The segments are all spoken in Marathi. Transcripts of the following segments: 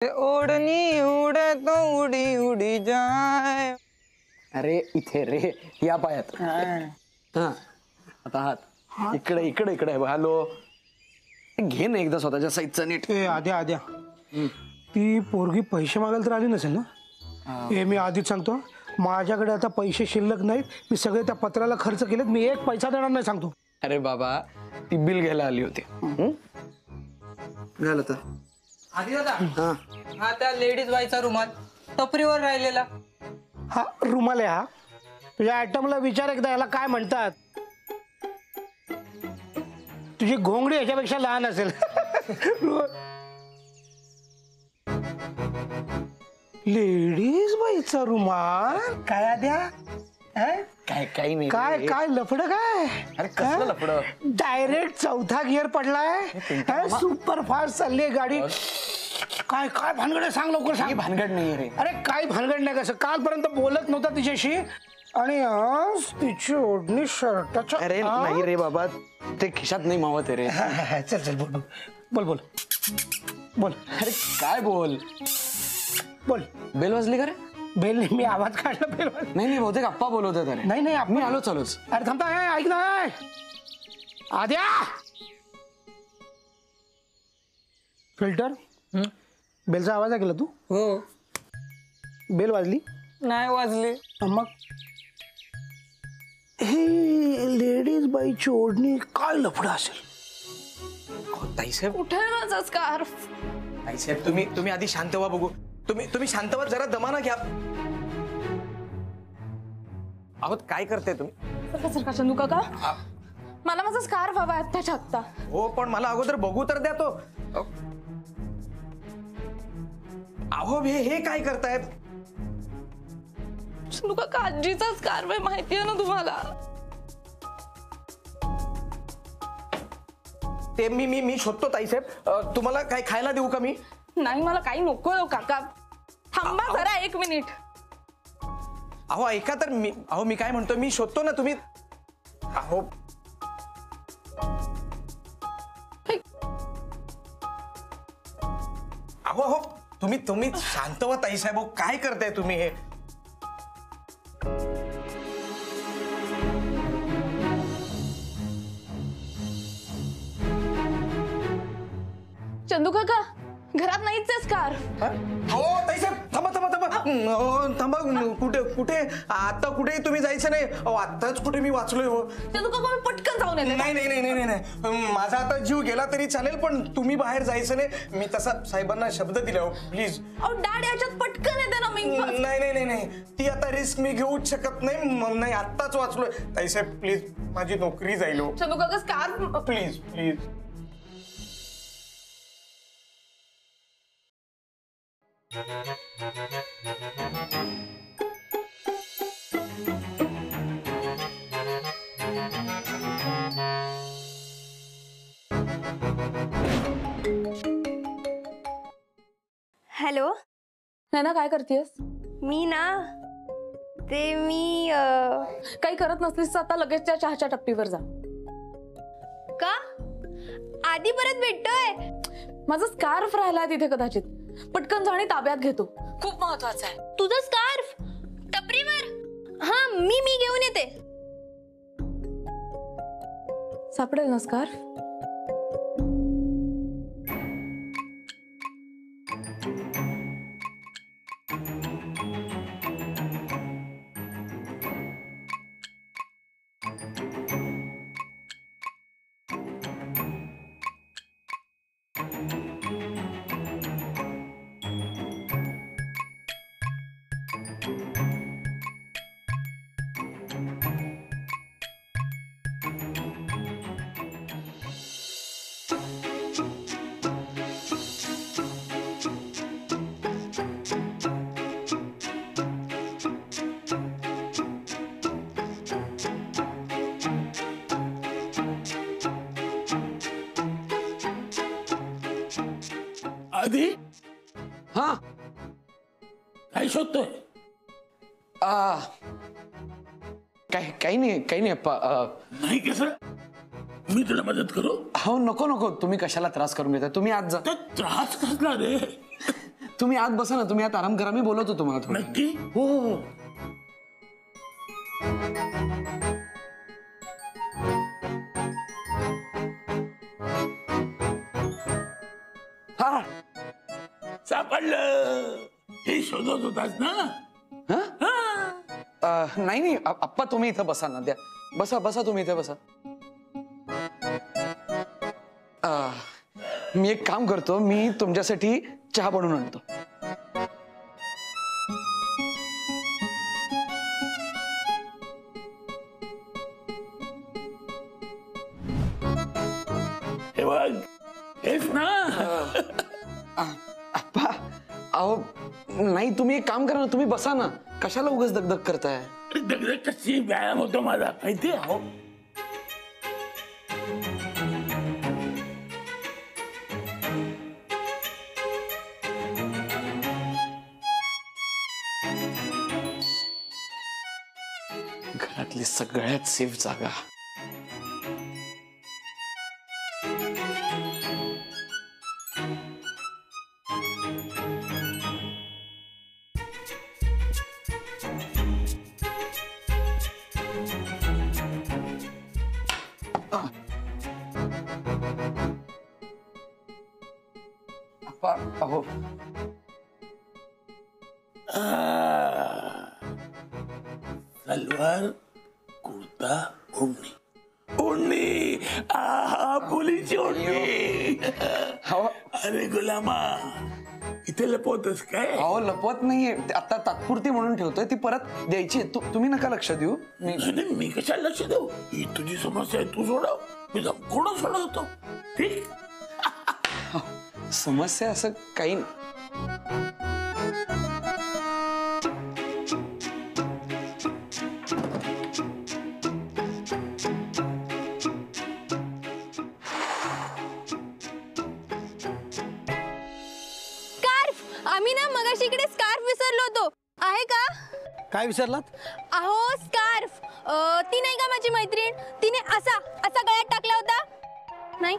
ओढणी उडे तो उडी उडी जाय. अरे इथे रे या पायात. हा आता हात इकडे इकडे इकडे. हॅलो घे ना एकदा स्वतःच्या साईजचा नीट. आद्या आद्या ती पोरगी पैसे मागायला तर आली नसेल ना? हे मी आधीच सांगतो, माझ्याकडे आता पैसे शिल्लक नाहीत. मी सगळे त्या पत्राला खर्च केलेत. मी एक पैसा देणार नाही सांगतो. अरे बाबा ती बिल घ्यायला आली होती. झालं तर आधी दादा हा त्या लेडीज बाईचा रुमाल टपरीवर राहिलेला. हा रुमाल आहे. हा तुझ्या आयटमला विचार एकदा, याला काय म्हणतात? तुझी घोंगडी ह्याच्यापेक्षा लहान असेल. लेडीज बाईचा रुमाल काय आद्या? काय काही नाही. काय काय लफड काय? अरे कसलं लफडं? डायरेक्ट चौथा गिअर पडलाय. सुपर फास्ट चालली आहे गाडी. काय काय भानगड आहे सांग लवकर सांग. भानगड नाही रे. अरे काय भानगड नाही. कसं कालपर्यंत बोलत नव्हता तिच्याशी आणि आज तिची ओढणी शर्टाच्या. अरे नाही रे बाबा ते खिशात नाही मावत रे. चल चल बोल बोल बोल बोल. अरे काय बोल बोल. बेल वाजली का रे? बेल नाही, मी आवाज काढला. बेल नाही नाही बहुतेक आप्पा बोलवत अरे. नाही नाही मी आलो चालूच. अरे थांबता ऐक ना आद्या. फिल्टर बेलचा आवाज ऐकला तू? हो. बेल वाजली नाही वाजली. मग हे लेडीज बाईची ओढणी काय लफडा असेल? ताईसाहेब कुठे माझा स्कार्फ? ताईसाहेब तुम्ही आधी शांत व्हा बघू. तुम्ही शांत व्हा जरा. दमाना घ्या. अहो काय करते तुम्ही? सरका चंदू काका मला माझा स्कार्फ हवा आहे आत्ताच्या आत्ता. हो पण मला अगोदर बघू तर द्या तो. अहो हे काय करतायत? चंदू काका आजीचा स्कार्फ आहे माहिती आहे ना तुम्हाला? ते मी शोधतो ताईसाहेब. तुम्हाला काय खायला देऊ का मी? नाही मला काही नको हो काका. थांबा जरा एक मिनिट. अहो ऐका तर मी काय म्हणतो मी शोधतो ना. तुम्ही अहो अहो अहो तुम्ही शांत व्हा ताईसाहेब. अहो काय करताय तुम्ही हे? चंदू काका घरात नाहीच आहे स्कार्फ. हो ताईसाहेब थांबा थांबा थांबा. थांबा कुठे आता कुठे तुम्ही जायचं नाही. अहो आत्ताच कुठे मी वाचलोय. हो चंदू काका मी पटकन जाऊन येते. नाही नाही नाही नाही नाही माझा आता जीव गेला तरी चालेल पण तुम्ही बाहेर जायचं नाही. मी तसा साहेबांना शब्द दिला. हो प्लीज. अहो डॅड याच्यात पटकन येते ना मी. नाही नाही नाही नाही ती आता रिस्क मी घेऊच शकत नाही. नाही आत्ताच वाचलोय. ताईसाहेब प्लीज माझी नोकरी जाईल. हो चंदू काका स्कार्फ प्लीज प्लीज. हॅलो नैना काय करतेस? मी ना ते मी काही करत नसलीस तर आता लगेच त्या चहाच्या टप्पीवर जा. का आधी परत भेटतोय? माझा स्कार्फ राहिलाय तिथे कदाचित. पटकन जाणे ताब्यात घेतो. खूप महत्वाचं आहे. तुझं स्कार्फ टपरीवर? हा मी घेऊन येते. सापडेल ना स्कार्फ? आधी हा काय शोधतोय? काही नाही अप्पा. नाही कसं मी तुला मदत करू? हो नको नको तुम्ही कशाला त्रास करून घेता. तुम्ही आज जा. तर त्रास कसला रे? तुम्ही आत बसा ना, तुम्ही आत आराम करा, मी बोलवतो तुम्हाला थोडं. नक्की? हो हो हो. हा सापडलं. हे शोधत होतास ना? नाही नाही आप्पा, तुम्ही इथं बसा ना. द्या, बसा बसा, तुम्ही इथे बसा. मी एक काम करतो, मी तुमच्यासाठी चहा बनवून आणतो. हे बघ, हेच ना? आप्पा, अहो नाही, तुम्ही एक काम करा ना, तुम्ही बसा ना. कशाला उगाच दगदग करताय? दगदग कशी, व्यायाम होतो माझा माहितीये. हो, घरातली सगळ्यात सेफ जागा. आप्पा, अहो सलवार कुर्ता ओढणी. ओढणी, पोलीसची ओढणी. अहो अरे गुलामा, इथे लपवतस काय? अहो लपवत नाहीये, आता तात्पुरती म्हणून ठेवतोय, ती परत द्यायची. तुम्ही नका लक्ष देऊ. नाही, मी कशाला लक्ष देऊ? ही तुझी समस्या आहे, तू सोडव. मी कोण सोडवतो? ठीक. समस्या असं काही नाही. स्कार्फ, आम्ही ना मगाशी इकडे स्कार्फ विसरलो होतो. आहे का? काय विसरलात? अहो स्कार्फ, ती नाही का माझी मैत्रीण, तिने असा असा गळ्यात टाकला होता. नाही,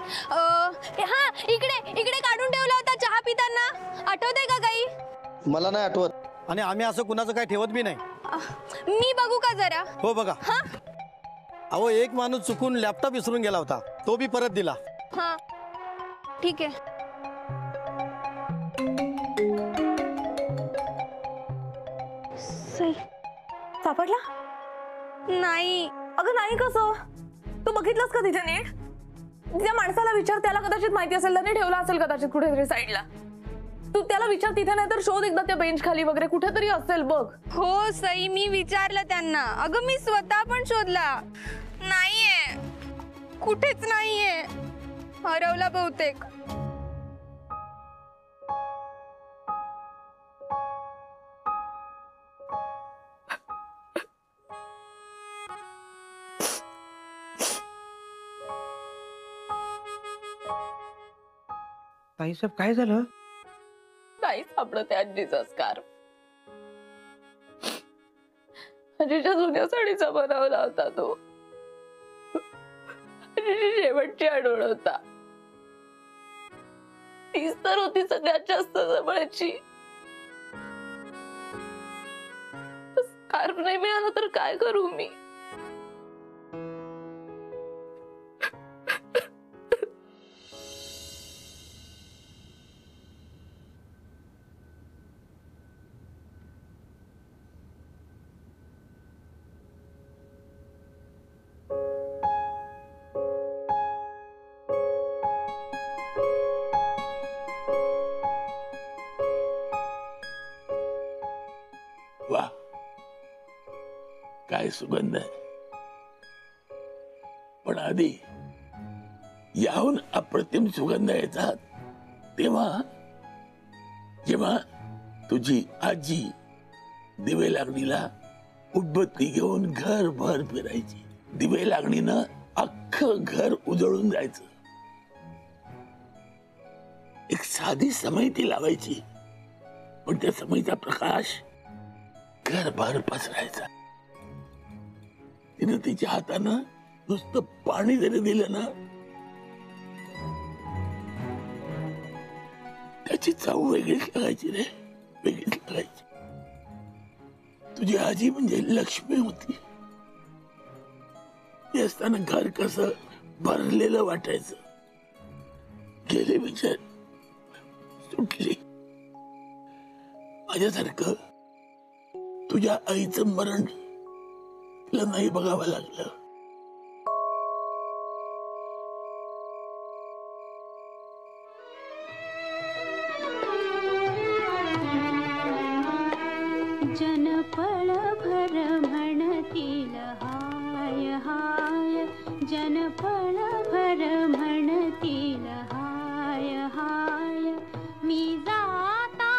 हा इकडे इकडे काढून ठेवला होता चहा पिताना. आठवतंय का काही? मला नाही आठवत, आणि आम्ही असं कुणाचं काही ठेवत बी नाही. मी बघू का जरा? हो बघा. हा अहो, एक माणूस चुकून लॅपटॉप विसरून गेला होता, तो बी परत दिला. हा ठीक आहे. सई सापडला? नाही. अगं नाही, कसं? तू बघितलंस का तिथे नीट? त्या माणसाला विचार, त्याला कदाचित माहिती असेल, त्याने ठेवला असेल कदाचित कुठेतरी साईडला. तू त्याला विचार तिथे, नाही तर शोध एकदा त्या बेंच खाली वगैरे कुठेतरी असेल बघ. हो सई, मी विचारलं त्यांना. अगं मी स्वतः पण शोधला, नाहीये, कुठेच नाहीये. हरवला बहुतेक. ताईसाहेब काय झालं? नाही सापडत आजीचा स्कार्फ. आजीच्या जुन्या साडीचा बनवला होता तो. आजीची शेवटची आठवण होता. तीच तर होती सगळ्यात जास्त जवळची. स्कार्फ नाही मिळाला तर काय करू मी? वा, काय सुगंध आहे. पण आधी याहून अप्रतिम सुगंध यायचा तेव्हा, जेव्हा तुझी आजी दिवे लागणीला उदबत्ती घेऊन घरभर फिरायची. दिवे लागणीनं अख्खं घर उजळून जायचं. एक साधी समई ती लावायची, पण त्या समईचा प्रकाश घरभर पसरायचा. तिने तिच्या हातानं नुसतं पाणी जरी दिलं ना, त्याची चाव वेगळीच लागायची रे, वेगळीच लागायची. तुझी आजी म्हणजे लक्ष्मी होती. ती असताना घर कसं भरलेलं वाटायचं. गेले विचार सुटली. माझ्यासारखं तुझ्या आईचं मरण तिला नाही बघावं लागलं. जनपळ भर म्हणतील हाय हाय, जनपळ भर म्हणतील हाय हाय, मी जाता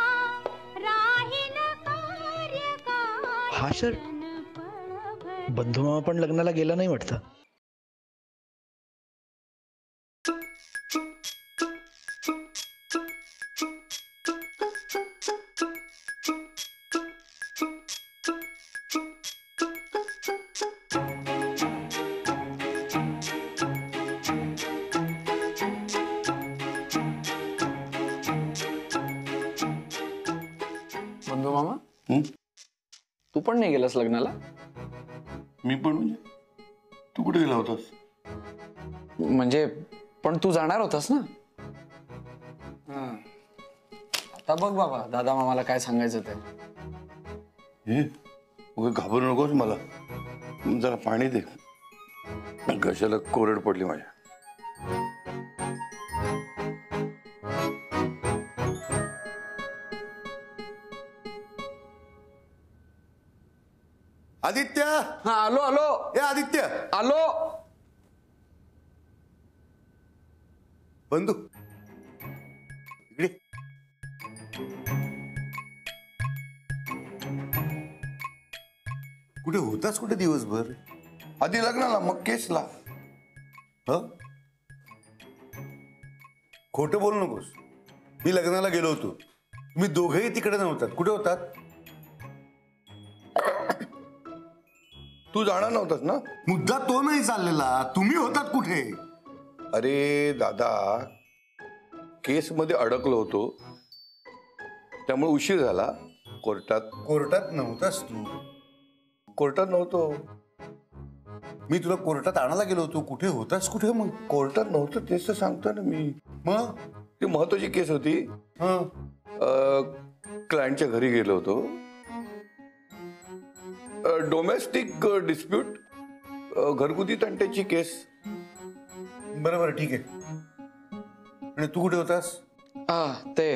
राहील कार्य काय. हा सर, बंधुमामा पण लग्नाला गेला नाही वाटतं. बंधू मामा, तू पण नाही गेलास लग्नाला? मी पण म्हणजे? तू कुठे गेला होतास? म्हणजे पण तू जाणार होतास ना. आता बघ बाबा, दादा मामाला काय सांगायचं ते. हे घाबरू नकोस मला. जरा पाणी दे, घशाला कोरड पडली माझ्या. आदित्य, हा आलो आलो. हे आदित्य, आलो. बंधू इकडे. कुठे होतास? कुठे दिवसभर? आधी लग्नाला, मग केसला. खोटं बोलू नकोस. मी लग्नाला गेलो होतो, तुम्ही दोघेही तिकडे नव्हतात. कुठे होतात? तू जाणार नव्हतास ना? मुद्दा तो नाही चाललेला, तुम्ही होतात कुठे? अरे दादा, केस मध्ये अडकलो होतो, त्यामुळे उशीर झाला. कोर्टात नव्हतास तू? कोर्टात नव्हतो मी. तुला कोर्टात आणायला गेलो होतो. कुठे होतास? कुठे मग? कोर्टात नव्हतं, तेच तर सांगतो ना मी. मग ती महत्वाची केस होती. क्लायंटच्या घरी गेलो होतो. डोमेस्टिक डिस्प्यूट, घरगुती तंट्याची केस. बरोबर, ठीक आहे. आणि तू कुठे होतास? ते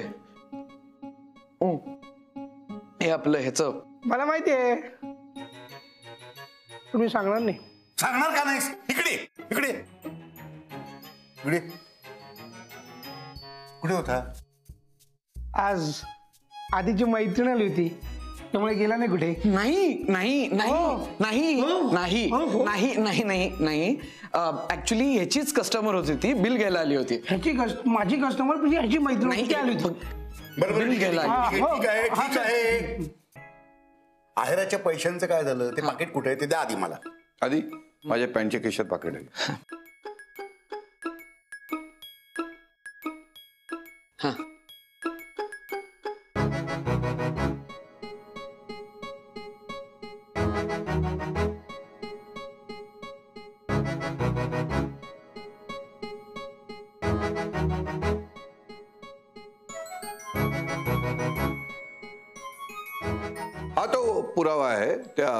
हे आपलं ह्याच. मला माहिती आहे, तुम्ही सांगणार नाही. सांगणार का नाहीस? इकडे इकडे इकडे. कुठे होता? आज आधीची मैत्रीण आली होती, त्यामुळे गेला नाही कुठे. नाही नाही नाही नाही नाही नाही नाही नाही नाही. ऍक्च्युली ह्याचीच कस्टमर होती, ती बिल घ्यायला आली होती. माझी कस्टमर म्हणजे ह्याची मैत्रीण आली होती. बरोबर, बिल घ्यायला आली. ठीक आहे, ठीक आहे. आहेराच्या पैशांचं काय झालं? ते पाकिट कुठे आहे ते द्या आधी मला. आधी माझ्या पॅन्टच्या खिशात पाकिट आहे. हा. हा तो पुरावा आहे त्या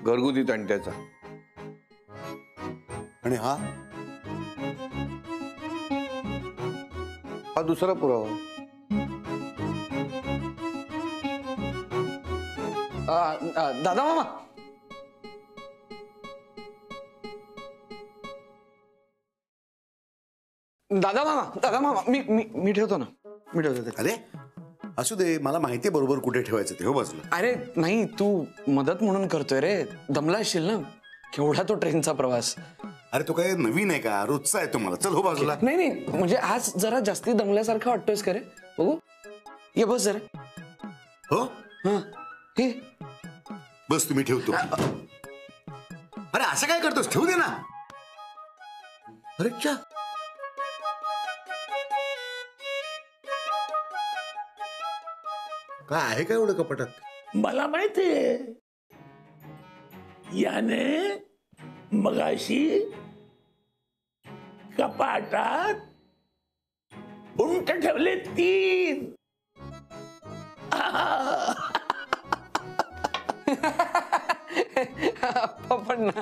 घरगुती तंट्याचा. आणि हा हा दुसरा पुरावा. दादा मामा, दादा मामा मी ठेवतो ना, मी ठेवतो ते. अरे असू दे, मला माहितीये बरोबर कुठे ठेवायचं ते. हो बाजूला. अरे नाही, तू मदत म्हणून करतोय रे. दमला असशील ना, केवढा तो ट्रेनचा प्रवास. अरे तो काय नवीन आहे का? रोजचा आहे तो मला. चल हो बाजूला. नाही नाही, म्हणजे आज जरा जास्ती दमल्यासारखं वाटतोयस का रे? बघू, ये बस जरा. हो हा, हे बस, तुम्ही ठेवतो. अरे असं काय करतोस? ठेवू दे ना. अरे चा, काय आहे काय एवढं कपाटात? मला माहितीये याने मगाशी कपाटात उंट ठेवले 3. पण ना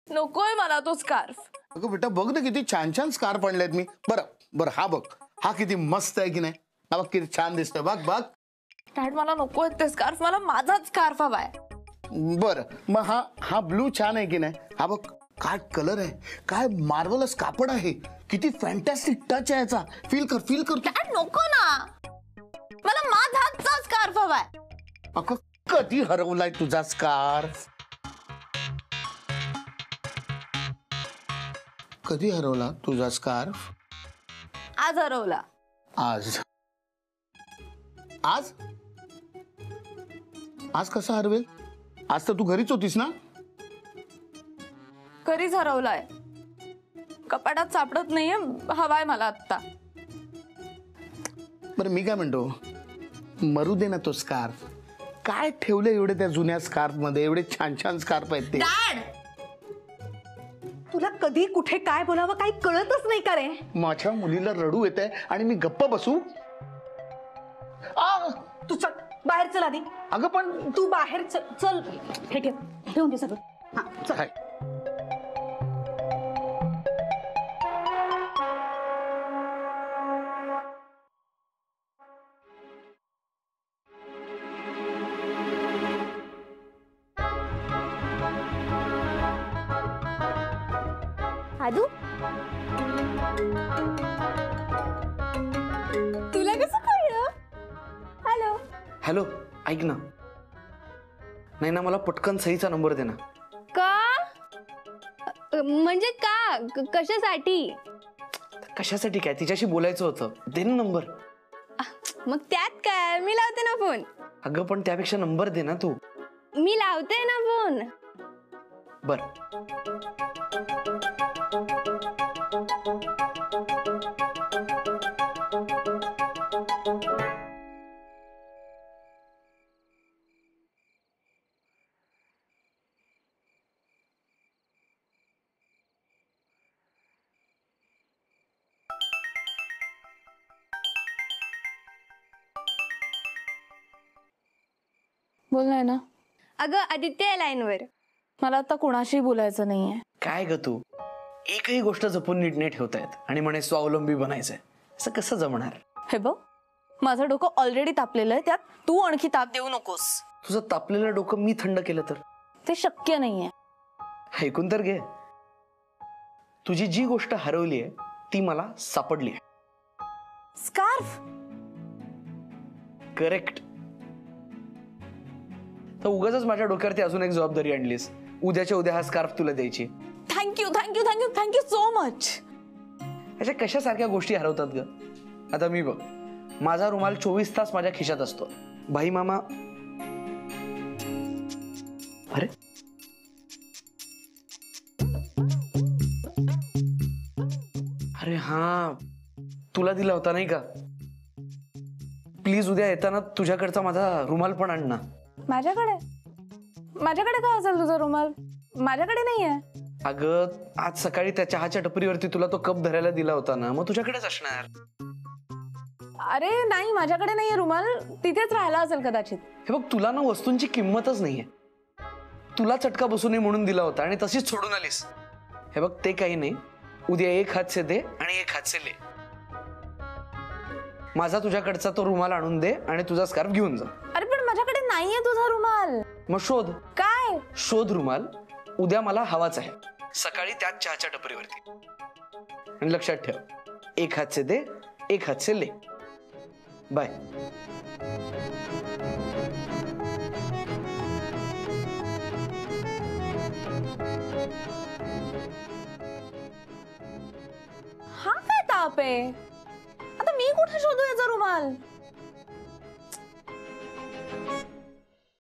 नकोय मला तो स्कार्फ. अगं बेटा बघ ना किती छान छान स्कार्फ आणलेत मी. बरं बरं हा बघ, हा किती मस्त आहे की नाही? हा बघ किती छान दिसतोय. बघ बघ. डॅड मला नकोय ते स्कार्फ, मला माझाच स्कार्फ हवाय. बरं मग हा ब्लू छान आहे की नाही? हा बघ काय कलर आहे, काय मार्वलस कापड आहे, किती फॅन्टॅस्टिक टच आहे याचा. फील कर. डॅड नको ना, मला माझाच स्कार्फ हवाय. अगं कधी हरवलाय तुझा स्कार्फ? कधी हरवला तुझा स्कार्फ? आज हरवला. आज आज आज कसा हरवेल? आज तर तू घरीच होतीस ना? घरीच हरवलाय, कपाटात सापडत नाहीये, हवाय मला आत्ता. बरं मी काय म्हणतो, मरू दे ना तो स्कार्फ. काय ठेवलं एवढे त्या जुन्या स्कार्फ मध्ये? एवढे छान छान स्कार्फ आहेत ते. डॅड तुला कधी कुठे काय बोलावं काही कळतच नाही का रे? माझ्या मुलीला रडू येत आहे आणि मी गप्प बसू? तू चल बाहेर चल आधी. अगं पण तू बाहेर चल. हे ठेव, ठेवून दे सगळं. हा चल. काय? आदू तुला कसं कळलं? हॅलो हॅलो, ऐक ना. नाही ना, मला पटकन सईचा नंबर दे ना. का? म्हणजे का? कशासाठी? कशासाठी काय? तिच्याशी बोलायचं होतं. दे ना नंबर. मग त्यात काय, मी लावते ना फोन. अगं पण त्यापेक्षा नंबर दे ना तू. मी लावते ना फोन. बर. बोल नाही ना. अगं आदित्य आहे लाईनवर. मला आता कोणाशी बोलायचं नाहीये. काय ग तू? एकही गोष्ट जपून नीट नाही ठेवतायत आणि म्हणे स्वावलंबी बनायचंय. असं कसं जमणार? हे बघ, माझं डोकं ऑलरेडी तापलेलं आहे, त्यात तू आणखी ताप देऊ नकोस. तुझं तापलेलं डोकं मी थंड केलं तर? ते शक्य नाहीये. ऐकून तर घे. तुझी जी गोष्ट हरवली आहे ती मला सापडली आहे. स्कार्फ? करेक्ट. तर उगाच माझ्या डोक्यावरती अजून एक जबाबदारी आणलीस. उद्याच्या उद्या हा स्कार्फ तुला द्यायची. Thank you thank you thank you thank you so much. अशा कशासारख्या गोष्टी हरवतात ग? आता मी बघ, माझा रुमाल 24 तास माझ्या खिशात असतो. भाई मामा, अरे अरे हा, तुला दिला होता नाही का? प्लीज उद्या येताना तुझ्याकडचा माझा रुमाल पण आण ना. माझ्याकडे का असेल तुझा रुमाल? माझ्याकडे नाहीये. अगं आज सकाळी त्या चहाच्या टपरीवरती तुला तो कप धरायला दिला होता ना, मग तुझ्याकडेच असणार. अरे नाही, माझ्याकडे नाहीये रुमाल, तिथेच राहिला असेल कदाचित. हे बघ, तुला ना वस्तूंची किंमतच नाहीये. तुला चटका बसू नये म्हणून दिला होता आणि तशीच सोडून आलीस. हे बघ, ते काही नाही. उद्या एक हात से दे आणि एक हात से ले. माझा तुझ्याकडचा तो रुमाल आणून दे आणि तुझा स्कार्फ घेऊन जा. अरे पण माझ्याकडे नाहीये तुझा रुमाल. मग शोध. काय शोध रुमाल. उद्या मला हवाच आहे, सकाळी त्याच चहाच्या टपरीवरती. आणि लक्षात ठेव, एक हात से दे एक हात से ले. बाय. हा काय ताप आहे? आता मी कुठे शोधू याचा रुमाल?